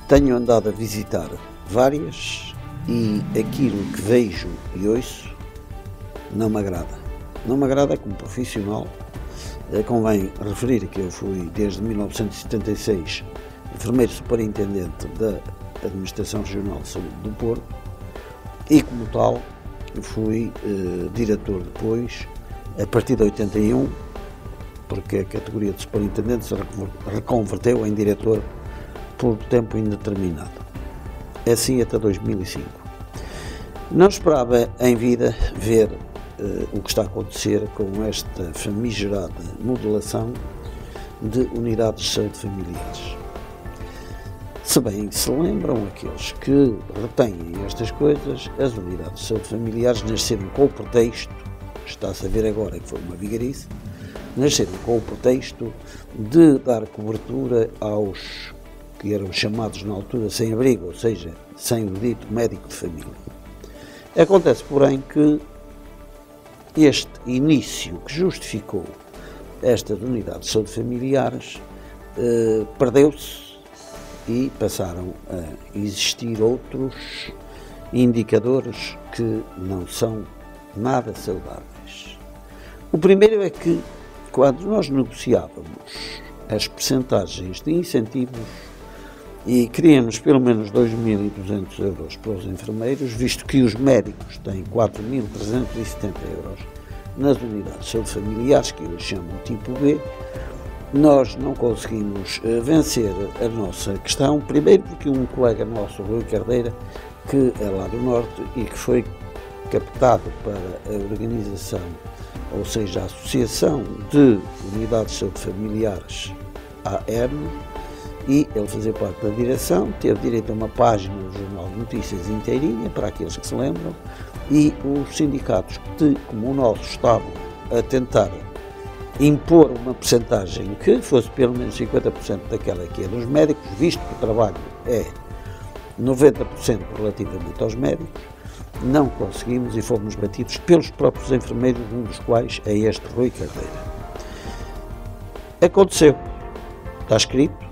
Tenho andado a visitar várias e aquilo que vejo e ouço não me agrada. Não me agrada como profissional. Convém referir que eu fui desde 1976 enfermeiro superintendente da Administração Regional de Saúde do Porto e, como tal, fui diretor depois, a partir de 81, porque a categoria de superintendente se reconverteu em diretor por tempo indeterminado. Assim até 2005. Não esperava em vida ver o que está a acontecer com esta famigerada modelação de unidades de saúde familiares. Se bem se lembram aqueles que retêm estas coisas, as unidades de saúde familiares nasceram com o pretexto, está-se a ver agora que foi uma vigarice, nasceram com o pretexto de dar cobertura aos que eram chamados na altura sem-abrigo, ou seja, sem o dito médico de família. Acontece, porém, que este início que justificou estas unidades de saúde familiares perdeu-se e passaram a existir outros indicadores que não são nada saudáveis. O primeiro é que, quando nós negociávamos as percentagens de incentivos e queríamos pelo menos 2.200 euros para os enfermeiros, visto que os médicos têm 4.370 euros nas unidades de saúde familiares, que eles chamam tipo B, nós não conseguimos vencer a nossa questão, primeiro porque um colega nosso, Rui Cardeira, que é lá do Norte e que foi captado para a organização, ou seja, a Associação de Unidades de Saúde Familiares, a ERN, e ele fazia parte da direção, teve direito a uma página do Jornal de Notícias inteirinha, para aqueles que se lembram, e os sindicatos que, como o nosso, estavam a tentar impor uma percentagem que fosse pelo menos 50% daquela que é dos médicos, visto que o trabalho é 90% relativamente aos médicos, não conseguimos e fomos batidos pelos próprios enfermeiros, um dos quais é este Rui Cardeira. Aconteceu, está escrito,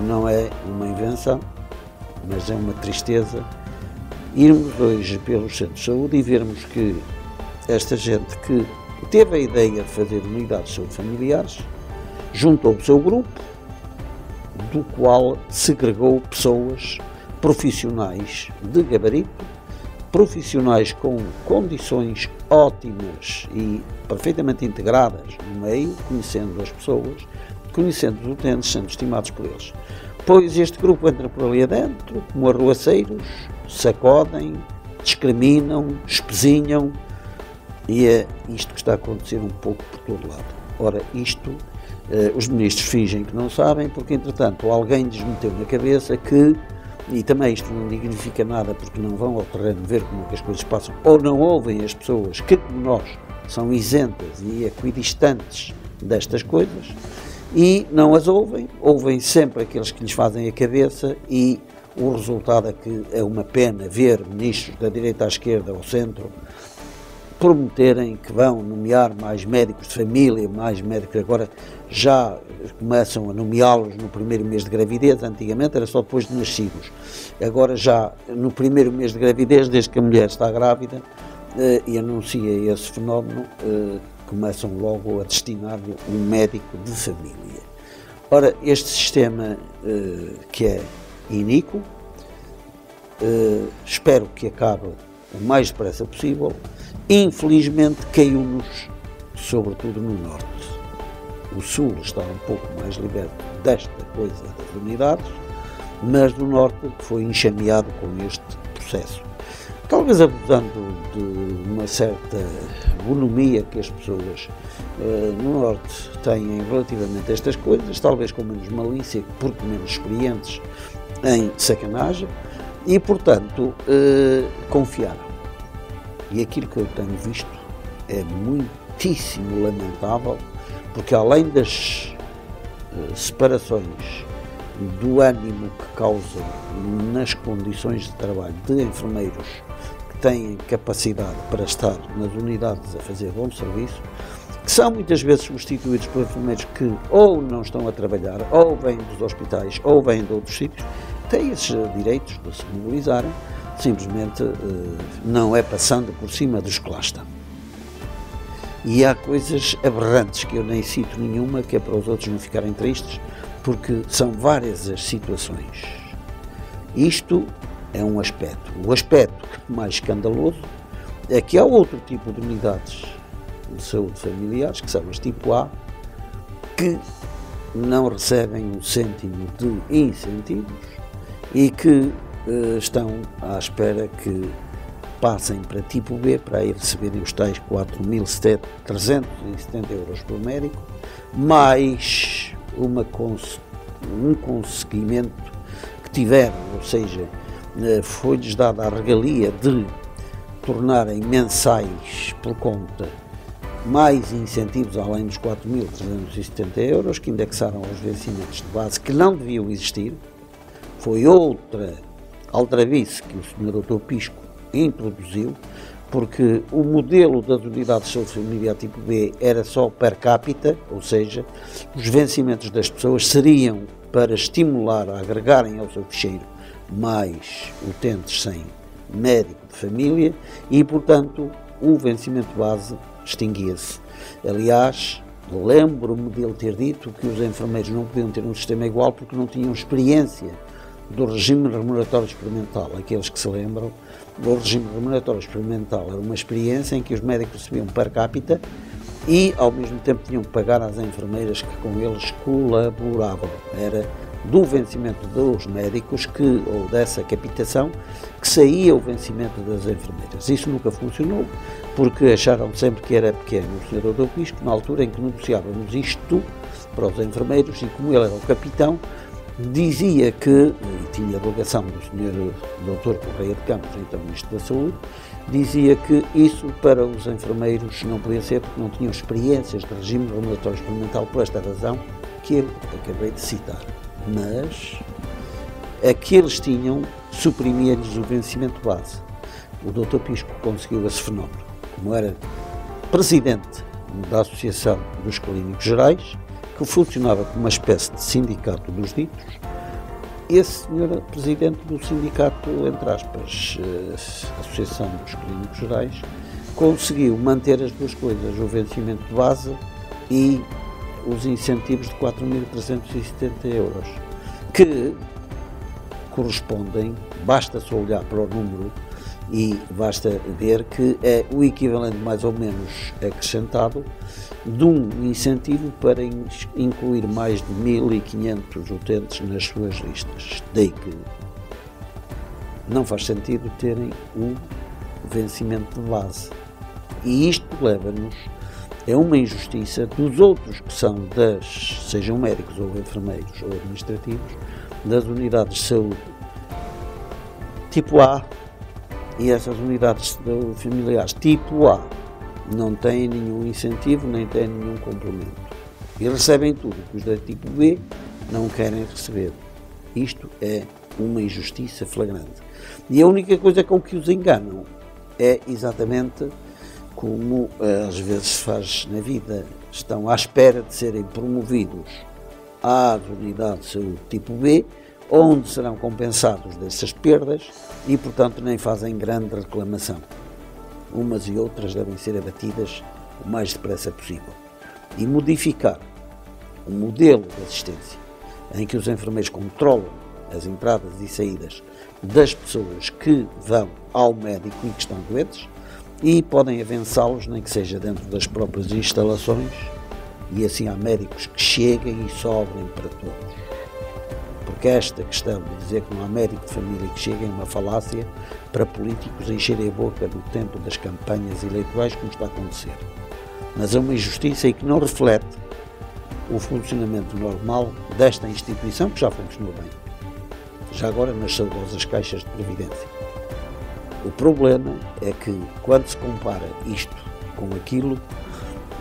não é uma invenção, mas é uma tristeza irmos hoje pelos centros de saúde e vermos que esta gente que teve a ideia de fazer unidades de saúde familiares juntou o seu grupo, do qual segregou pessoas profissionais de gabarito, profissionais com condições ótimas e perfeitamente integradas no meio, conhecendo as pessoas, conhecendo os utentes, sendo estimados por eles. Pois este grupo entra por ali adentro, como arruaceiros, sacodem, discriminam, espezinham, e é isto que está a acontecer um pouco por todo lado. Ora, isto, os ministros fingem que não sabem, porque entretanto alguém lhes meteu na cabeça que, e também isto não dignifica nada porque não vão ao terreno ver como é que as coisas passam, ou não ouvem as pessoas que, como nós, são isentas e equidistantes destas coisas, e não as ouvem sempre aqueles que lhes fazem a cabeça, e o resultado é que é uma pena ver ministros da direita à esquerda ao centro prometerem que vão nomear mais médicos de família, mais médicos, agora já começam a nomeá-los no primeiro mês de gravidez, antigamente era só depois de nascidos, agora já no primeiro mês de gravidez, desde que a mulher está grávida e anuncia esse fenómeno, começam logo a destinar-lhe um médico de família. Ora, este sistema que é iníquo, espero que acabe o mais depressa possível. Infelizmente caiu-nos, sobretudo no Norte. O Sul está um pouco mais liberto desta coisa das unidades, mas no Norte foi enxameado com este processo. Talvez abusando de uma certa bonomia que as pessoas no Norte têm relativamente a estas coisas, talvez com menos malícia, porque menos experientes em sacanagem, e portanto confiaram. E aquilo que eu tenho visto é muitíssimo lamentável, porque além das separações, do ânimo que causam nas condições de trabalho de enfermeiros que têm capacidade para estar nas unidades a fazer bom serviço, que são muitas vezes substituídos por enfermeiros que ou não estão a trabalhar, ou vêm dos hospitais, ou vêm de outros sítios, têm esses direitos de se mobilizarem, simplesmente não é passando por cima dos que lá estão. E há coisas aberrantes que eu nem cito nenhuma, que é para os outros não ficarem tristes, porque são várias as situações. Isto é um aspecto. O aspecto mais escandaloso é que há outro tipo de unidades de saúde familiares, que são as tipo A, que não recebem um cêntimo de incentivos e que estão à espera que passem para tipo B para ir receberem os tais 4.370 euros por médico, mais um conseguimento que tiveram, ou seja, foi-lhes dada a regalia de tornarem mensais por conta mais incentivos além dos 4.370 euros que indexaram os vencimentos de base que não deviam existir. Foi outra aldrabice que o Sr. Dr. Pisco introduziu, porque o modelo das unidades de saúde familiar tipo B era só per capita, ou seja, os vencimentos das pessoas seriam para estimular a agregarem ao seu ficheiro mais utentes sem médico de família e, portanto, o vencimento base extinguia-se. Aliás, lembro-me de ele ter dito que os enfermeiros não podiam ter um sistema igual porque não tinham experiência do regime remuneratório experimental. Aqueles que se lembram, o regime remuneratório experimental era uma experiência em que os médicos recebiam per capita e, ao mesmo tempo, tinham que pagar às enfermeiras que com eles colaboravam. Era do vencimento dos médicos, ou dessa capitação, que saía o vencimento das enfermeiras. Isso nunca funcionou, porque acharam sempre que era pequeno. O Sr. Dr. Pisco, na altura em que negociávamos isto para os enfermeiros, e como ele era o capitão, dizia que, e tinha a delegação do Sr. Dr. Correia de Campos, então Ministro da Saúde, dizia que isso para os enfermeiros não podia ser porque não tinham experiências de regime remuneratório experimental por esta razão que eu acabei de citar. Mas aqueles tinham, suprimia-lhes o vencimento base. O Dr. Pisco conseguiu esse fenómeno. Como era presidente da Associação dos Clínicos Gerais, que funcionava como uma espécie de sindicato dos ditos, esse senhor era presidente do sindicato, entre aspas, Associação dos Clínicos Gerais, conseguiu manter as duas coisas, o vencimento de base e os incentivos de 4.370 euros, que correspondem, basta só olhar para o número e basta ver que é o equivalente mais ou menos acrescentado de um incentivo para incluir mais de 1.500 utentes nas suas listas. Daí que não faz sentido terem o vencimento de base. E isto leva-nos a uma injustiça dos outros que são sejam médicos ou enfermeiros ou administrativos, das unidades de saúde tipo A, e essas unidades familiares tipo A não têm nenhum incentivo, nem têm nenhum complemento. E recebem tudo que os da tipo B não querem receber. Isto é uma injustiça flagrante. E a única coisa com que os enganam é exatamente como às vezes se faz na vida. Estão à espera de serem promovidos às unidades de saúde tipo B, onde serão compensados dessas perdas e, portanto, nem fazem grande reclamação. Umas e outras devem ser abatidas o mais depressa possível. E modificar o modelo de assistência em que os enfermeiros controlam as entradas e saídas das pessoas que vão ao médico e que estão doentes e podem avançá-los, nem que seja dentro das próprias instalações, e assim há médicos que cheguem e sobrem para todos. Porque esta questão de dizer que não há médico de família que chegue é uma falácia para políticos encherem a boca no tempo das campanhas eleitorais, como está a acontecer. Mas é uma injustiça e que não reflete o funcionamento normal desta instituição, que já funcionou bem. Já agora nas saudosas caixas de previdência. O problema é que, quando se compara isto com aquilo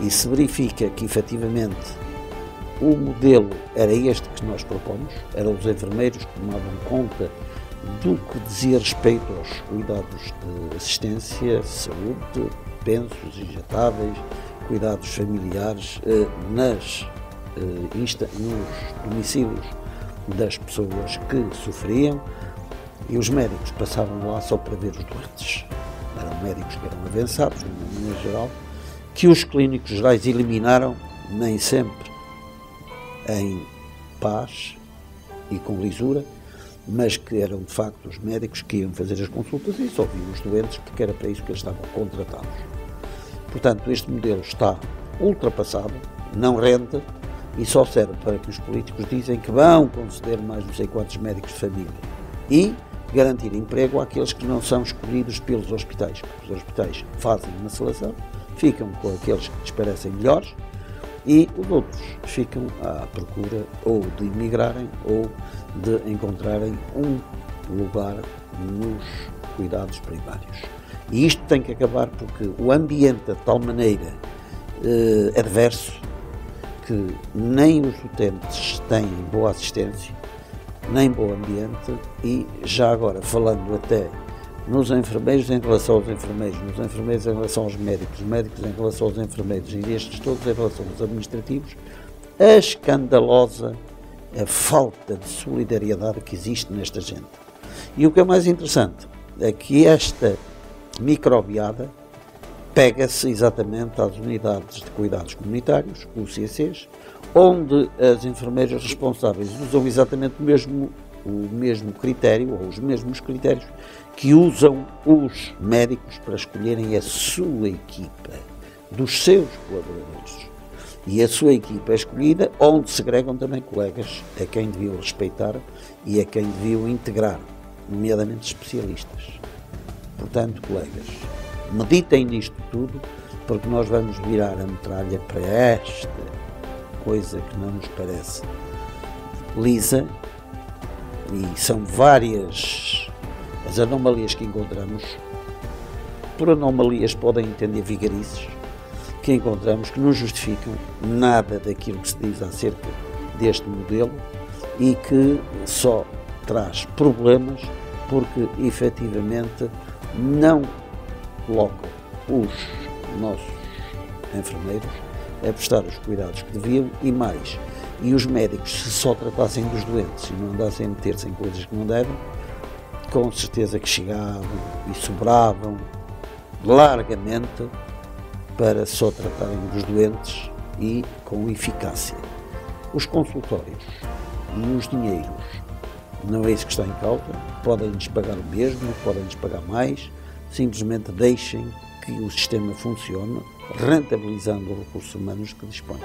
e se verifica que, efetivamente, o modelo era este que nós propomos, eram os enfermeiros que tomavam conta do que dizia respeito aos cuidados de assistência, saúde, pensos, injetáveis, cuidados familiares nos domicílios das pessoas que sofriam e os médicos passavam lá só para ver os doentes. Eram médicos que eram avançados, de uma maneira geral, que os clínicos gerais eliminaram, nem sempre em paz e com lisura, mas que eram de facto os médicos que iam fazer as consultas e só viam os doentes porque era para isso que eles estavam contratados. Portanto, este modelo está ultrapassado, não rende e só serve para que os políticos dizem que vão conceder mais não sei quantos médicos de família e garantir emprego àqueles que não são escolhidos pelos hospitais, porque os hospitais fazem uma seleção, ficam com aqueles que lhes parecem melhores e os outros ficam à procura ou de emigrarem ou de encontrarem um lugar nos cuidados primários. E isto tem que acabar porque o ambiente é de tal maneira adverso que nem os utentes têm boa assistência, nem bom ambiente e já agora falando até nos enfermeiros em relação aos enfermeiros, nos enfermeiros em relação aos médicos, os médicos em relação aos enfermeiros e estes todos em relação aos administrativos, a escandalosa a falta de solidariedade que existe nesta gente. E o que é mais interessante é que esta microbiada pega-se exatamente às unidades de cuidados comunitários, UCCs, onde as enfermeiras responsáveis usam exatamente o mesmo critério, ou os mesmos critérios, que usam os médicos para escolherem a sua equipa, dos seus colaboradores. E a sua equipa é escolhida onde segregam também colegas a quem deviam respeitar e a quem deviam integrar, nomeadamente especialistas. Portanto, colegas, meditem nisto tudo, porque nós vamos virar a metralha para esta coisa que não nos parece lisa, e são várias as anomalias que encontramos. Por anomalias podem entender vigarices que encontramos que não justificam nada daquilo que se diz acerca deste modelo e que só traz problemas porque efetivamente não colocam os nossos enfermeiros a prestar os cuidados que deviam e mais. E os médicos, se só tratassem dos doentes e não andassem a meter-se em coisas que não devem, com certeza que chegavam e sobravam largamente para só tratarem dos doentes e com eficácia. Os consultórios e os dinheiros, não é isso que está em causa, podem-lhes pagar o mesmo, podem-lhes pagar mais, simplesmente deixem que o sistema funcione, rentabilizando os recursos humanos que dispõem.